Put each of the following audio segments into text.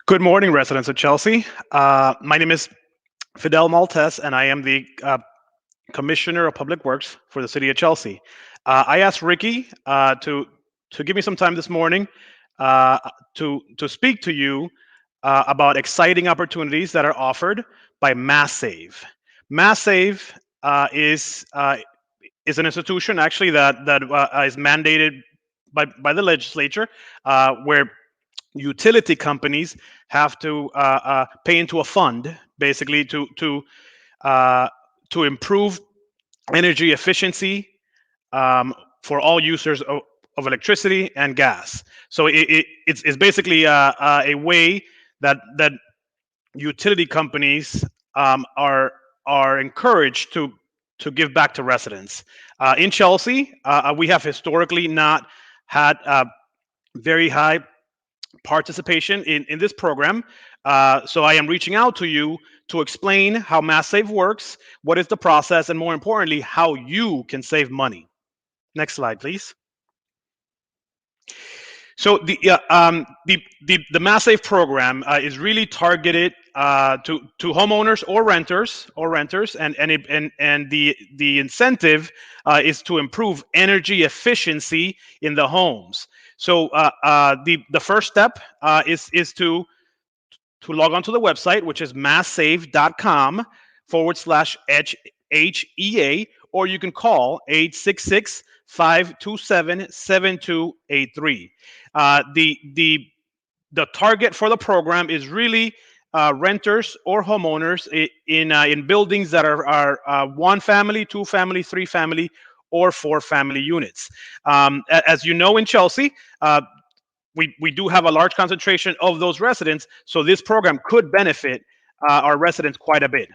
Good morning, residents of Chelsea. My name is Fidel Maltez, and I am the Commissioner of Public Works for the City of Chelsea. I asked Ricky to give me some time this morning uh, to speak to you about exciting opportunities that are offered by MassSave. MassSave is an institution actually that is mandated by the legislature, where utility companies have to pay into a fund basically uh, to improve energy efficiency um, for all users of electricity and gas. So it's basically a way that utility companies are encouraged to give back to residents. In Chelsea, we have historically not had very high participation in this program. So I am reaching out to you to explain how MassSave works, what is the process, and more importantly, how you can save money. Next slide, please. So the MassSave program is really targeted to homeowners or renters, and the incentive is to improve energy efficiency in the homes. So the first step is to log on to the website, which is masssave.com/HEA, or you can call 866-527-7283. The target for the program is really renters or homeowners in buildings that are one family, two family, three family, or four family units. As you know, in Chelsea, we do have a large concentration of those residents, so this program could benefit our residents quite a bit.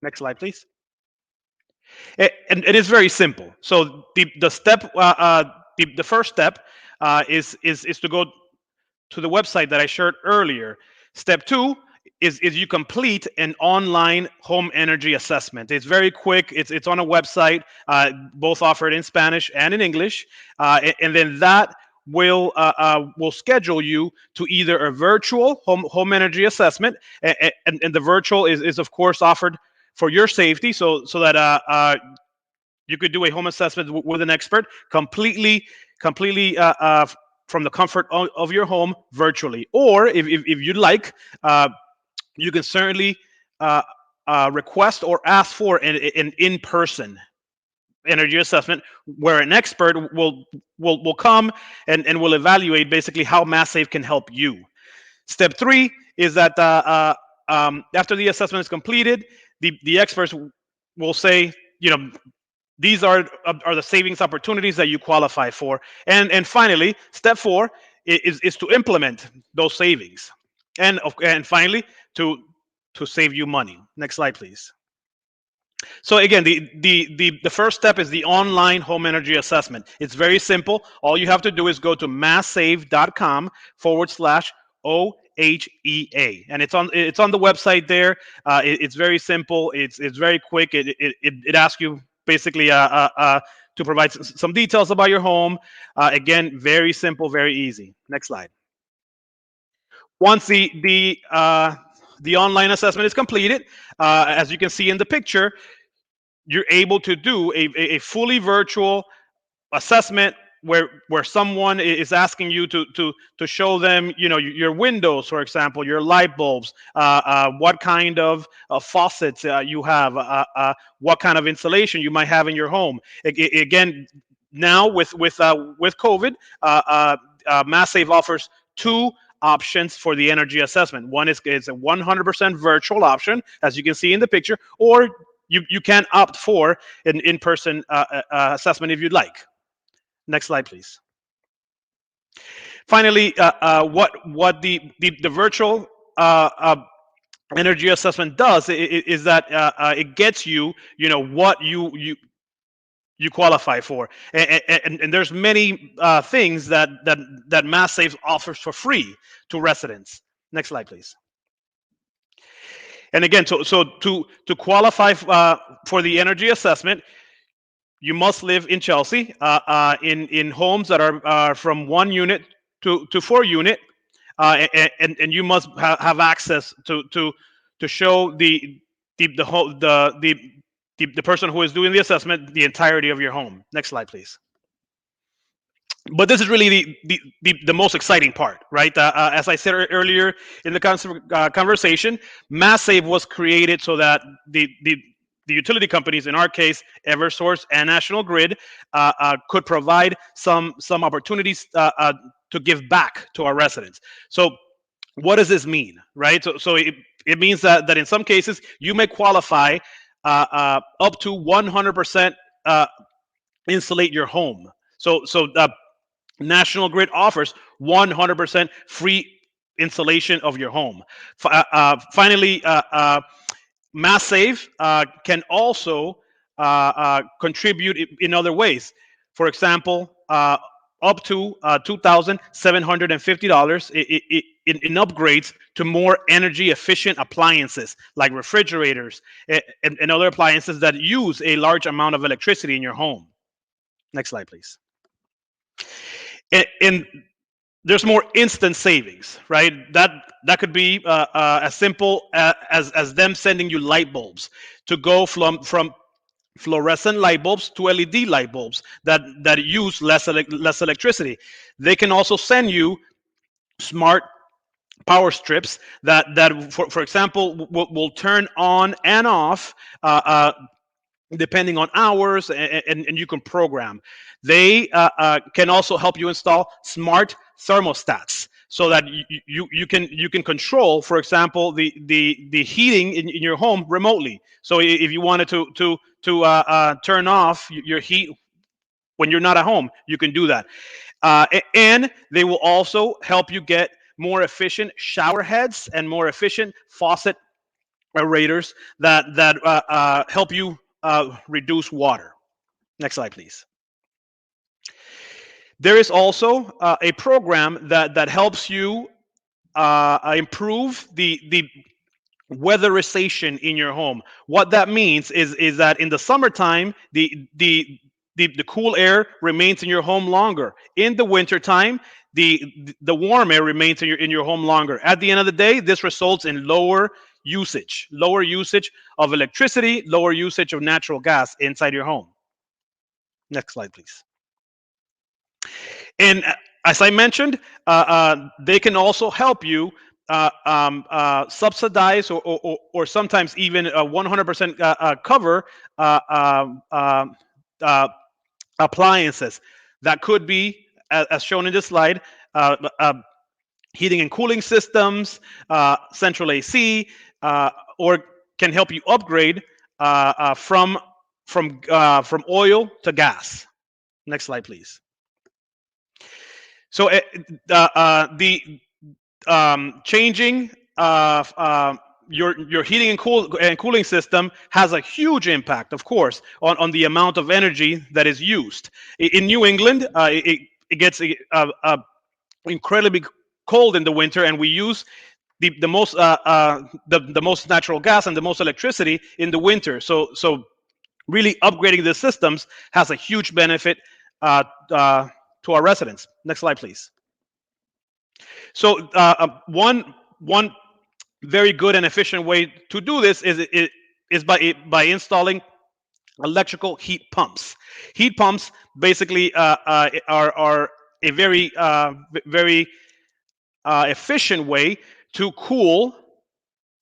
Next slide, please. And it is very simple. So the first step is to go to the website that I shared earlier. Step two is you complete an online home energy assessment. It's very quick. It's on a website, both offered in Spanish and in English, and then that will schedule you to either a virtual home energy assessment, and the virtual is of course offered for your safety, so that you could do a home assessment with an expert completely from the comfort of your home virtually. Or if you'd like, you can certainly uh, request or ask for an in-person energy assessment where an expert will come and will evaluate basically how MassSave can help you. Step three is that after the assessment is completed, the experts will say, these are the savings opportunities that you qualify for. And finally, step four is to implement those savings. And finally, to save you money. Next slide, please. So again, the first step is the online home energy assessment. It's very simple. All you have to do is go to masssave.com/OHEA, and it's on the website there. It's very simple. It's very quick. It asks you basically to provide some details about your home. Again, very simple, very easy. Next slide. Once the online assessment is completed, as you can see in the picture, you're able to do a fully virtual assessment where someone is asking you to show them, your windows, for example, your light bulbs, what kind of faucets you have, what kind of insulation you might have in your home. Again, now with COVID, MassSave offers two options for the energy assessment. One is it's a 100% virtual option, as you can see in the picture, or you can opt for an in-person assessment if you'd like. Next slide, please. Finally, what the virtual energy assessment does is that it gets you, what you qualify for, and there's many things that MassSave offers for free to residents. Next slide, please. And again, so to qualify for the energy assessment, you must live in Chelsea, in homes that are from one unit to four unit. and you must have access to show the, whole, the person who is doing the assessment the entirety of your home. Next slide, please. But this is really the most exciting part, right? As I said earlier in the conversation, MassSave was created so that the utility companies, in our case, EverSource and National Grid, could provide some opportunities to give back to our residents. So what does this mean, right? So it means that in some cases you may qualify up to 100% insulate your home. So National Grid offers 100% free insulation of your home. Finally, MassSave can also contribute in other ways. For example, up to $2,750 in upgrades to more energy efficient appliances like refrigerators and other appliances that use a large amount of electricity in your home. Next slide, please. And there's more instant savings, right? That could be as simple as them sending you light bulbs to go from fluorescent light bulbs to LED light bulbs that use less electricity. They can also send you smart power strips that for example will turn on and off depending on hours, and you can program. They can also help you install smart thermostats so that you can control, for example, the heating in your home remotely. So if you wanted to turn off your heat when you're not at home, you can do that. And they will also help you get more efficient shower heads and more efficient faucet aerators that help you reduce water. Next slide, please. There is also a program that helps you improve the weatherization in your home. What that means is that in the summertime, the cool air remains in your home longer. In the wintertime, the warm air remains in your home longer. At the end of the day, this results in lower usage of electricity, lower usage of natural gas inside your home. Next slide, please. And as I mentioned, they can also help you subsidize or sometimes even 100% cover appliances. That could be, as shown in this slide, heating and cooling systems, central AC, or can help you upgrade from oil to gas. Next slide, please. So the changing your heating and cooling system has a huge impact, of course, on the amount of energy that is used. In New England, it gets incredibly cold in the winter, and we use the most natural gas and the most electricity in the winter. So really upgrading the systems has a huge benefit to our residents. Next slide, please. So one very good and efficient way to do this is by installing electrical heat pumps. Heat pumps basically are a very efficient way to cool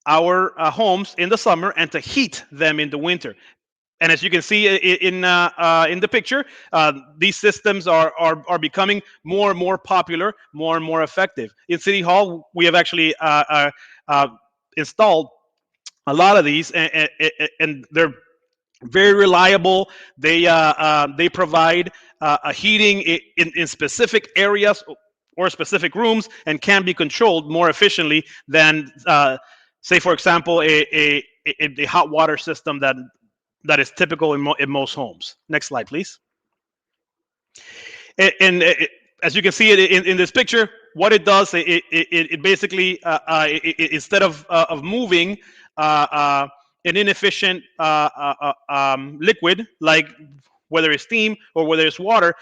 our homes in the summer and to heat them in the winter. And as you can see in the picture, these systems are becoming more and more popular, more and more effective. In City Hall, we have actually installed a lot of these, and they're very reliable. They provide a heating in specific areas or specific rooms, and can be controlled more efficiently than, say, for example, a hot water system that is typical in most homes. Next slide, please. And as you can see in this picture, what it does, it basically, instead of moving an inefficient liquid, like whether it's steam or whether it's water,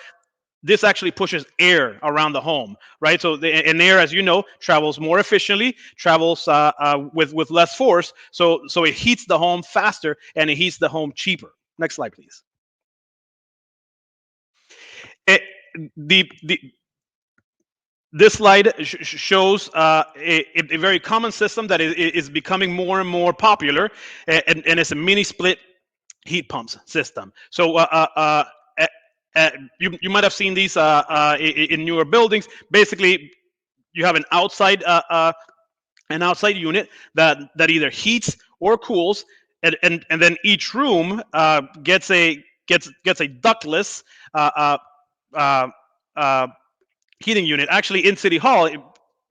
this actually pushes air around the home, right? So and air, as you know, travels more efficiently, travels with less force, so it heats the home faster and it heats the home cheaper. Next slide, please. It, the this slide shows a very common system that is becoming more and more popular, and it's a mini split heat pumps system. So you might have seen these in newer buildings. Basically, you have an outside unit that either heats or cools, and then each room gets a ductless uh, uh, uh, heating unit. Actually, in City Hall,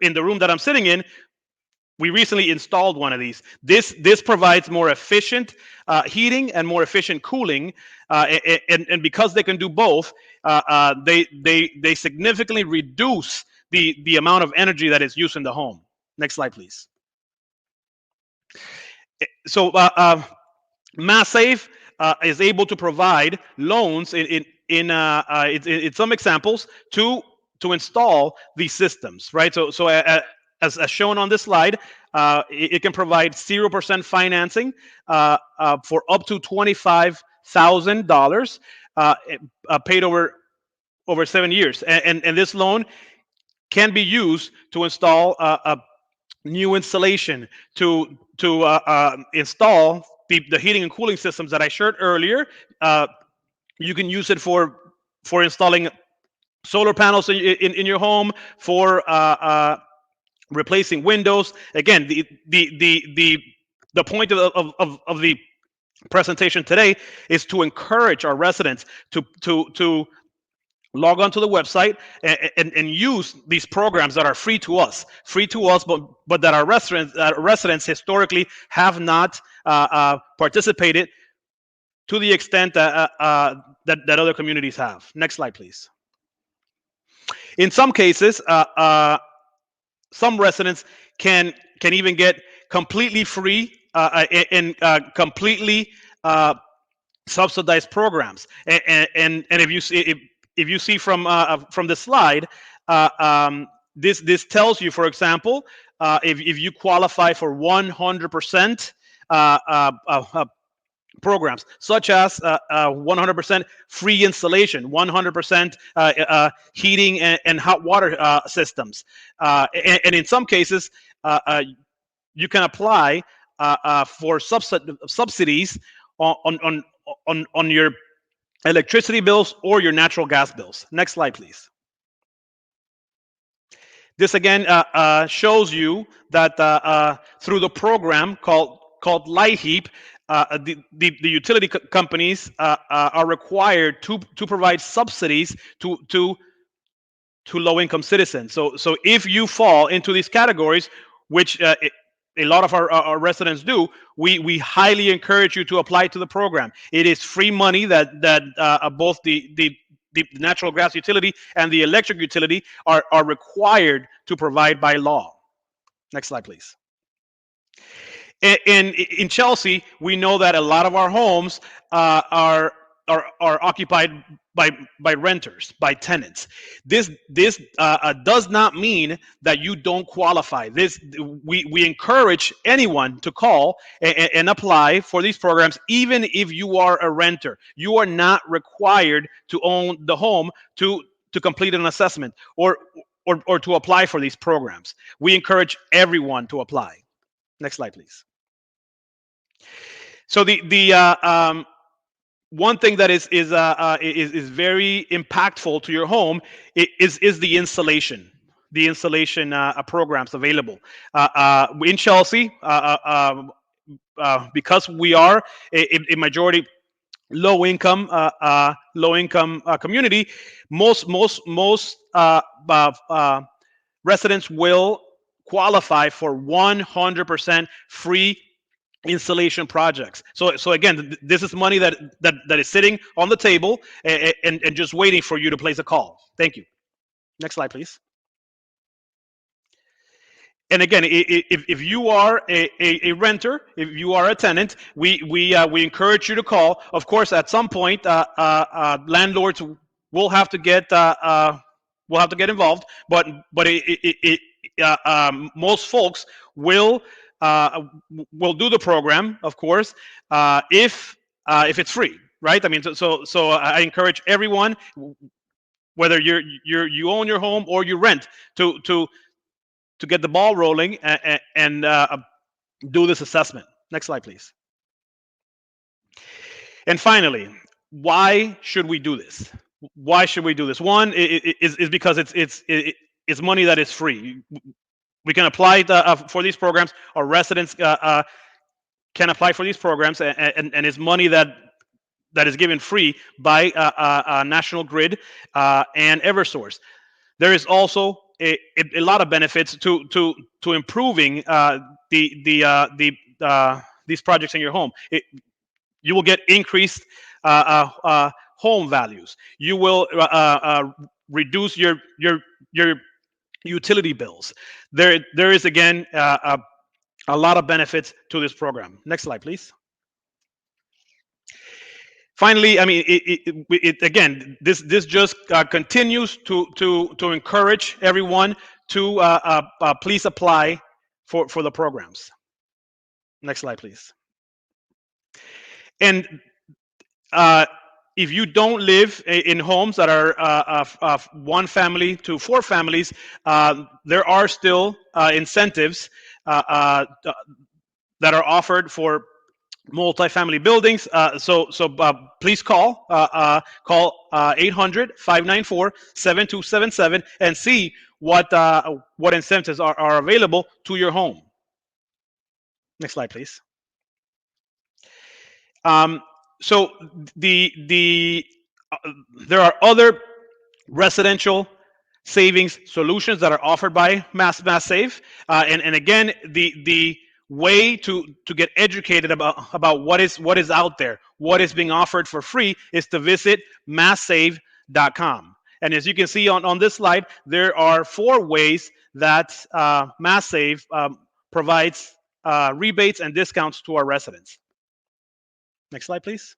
in the room that I'm sitting in, we recently installed one of these. This provides more efficient heating and more efficient cooling, and because they can do both, they significantly reduce the amount of energy that is used in the home. Next slide, please. So MassSave is able to provide loans in some examples to install these systems, right? So as shown on this slide, it can provide 0% financing for up to $25,000 paid over 7 years, and this loan can be used to install a new installation, to install the heating and cooling systems that I showed earlier. Uh, you can use it for installing solar panels in your home, for replacing windows. Again, the point of the presentation today is to encourage our residents to log on to the website and use these programs that are free to us, but that our residents historically have not participated to the extent that other communities have. Next slide, please. In some cases, some residents can even get completely free and completely subsidized programs. And if you see from the slide, this tells you, for example, if you qualify for 100% programs, such as 100% free installation, 100% heating and hot water systems, and in some cases, you can apply for subsidies on your electricity bills or your natural gas bills. Next slide, please. This again shows you that through the program called LIHEAP, the utility companies are required to provide subsidies to low-income citizens. So if you fall into these categories, which a lot of our residents do, we highly encourage you to apply to the program. It is free money that both the natural gas utility and the electric utility are required to provide by law. Next slide, please. And in Chelsea, we know that a lot of our homes are occupied by renters, by tenants. This does not mean that you don't qualify. We encourage anyone to call and apply for these programs, even if you are a renter. You are not required to own the home to complete an assessment or to apply for these programs. We encourage everyone to apply. Next slide, please. So the one thing that is very impactful to your home is the installation programs available in Chelsea. Because we are a majority low income community, most residents will qualify for 100% free installation projects. So again, this is money that is sitting on the table and just waiting for you to place a call. Thank you. Next slide, please. And again, if you are a renter, if you are a tenant, we encourage you to call. Of course, at some point, landlords will have to get involved, but most folks will uh, will do the program, of course, if it's free, right? I mean, so I encourage everyone, whether you own your home or you rent, to get the ball rolling and do this assessment. Next slide, please. And finally, why should we do this? Why should we do this? One is because it's money that is free. We can apply for these programs. Our residents can apply for these programs, and it's money that is given free by National Grid and EverSource. There is also a lot of benefits to improving these projects in your home. You will get increased home values. You will reduce your utility bills. There is again a lot of benefits to this program. Next slide, please. Finally, I mean, again, this just continues to encourage everyone to please apply for the programs. Next slide, please. And if you don't live in homes that are one family to four families, there are still incentives that are offered for multifamily buildings. So please call 800-594-7277 and see what incentives are available to your home. Next slide, please. So there are other residential savings solutions that are offered by Mass Save, and again, the way to get educated about what is out there, what is being offered for free, is to visit masssave.com. And as you can see on this slide, there are 4 ways that Mass Save provides rebates and discounts to our residents. Next slide, please.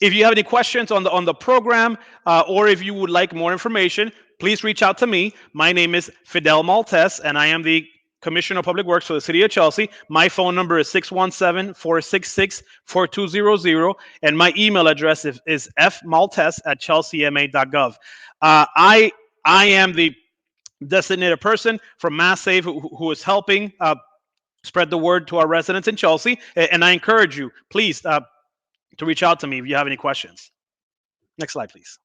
If you have any questions on the program, or if you would like more information, please reach out to me. My name is Fidel Maltese, and I am the Commissioner of Public Works for the City of Chelsea. My phone number is 617-466-4200, and my email address is fmaltese@chelseama.gov. I am the designated person from Mass Save who is helping spread the word to our residents in Chelsea, and I encourage you, please, to reach out to me if you have any questions. Next slide, please.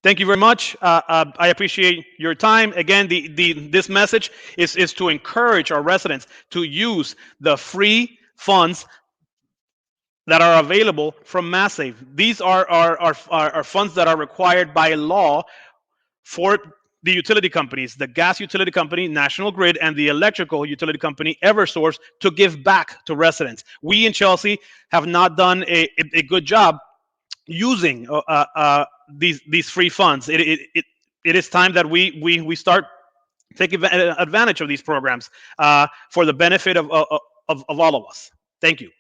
Thank you very much. I appreciate your time. Again, this message is to encourage our residents to use the free funds that are available from Mass Save. These are funds that are required by law for the utility companies, the gas utility company, National Grid, and the electrical utility company, EverSource, to give back to residents. We in Chelsea have not done a good job using these free funds. It is time that we start taking advantage of these programs for the benefit of all of us. Thank you.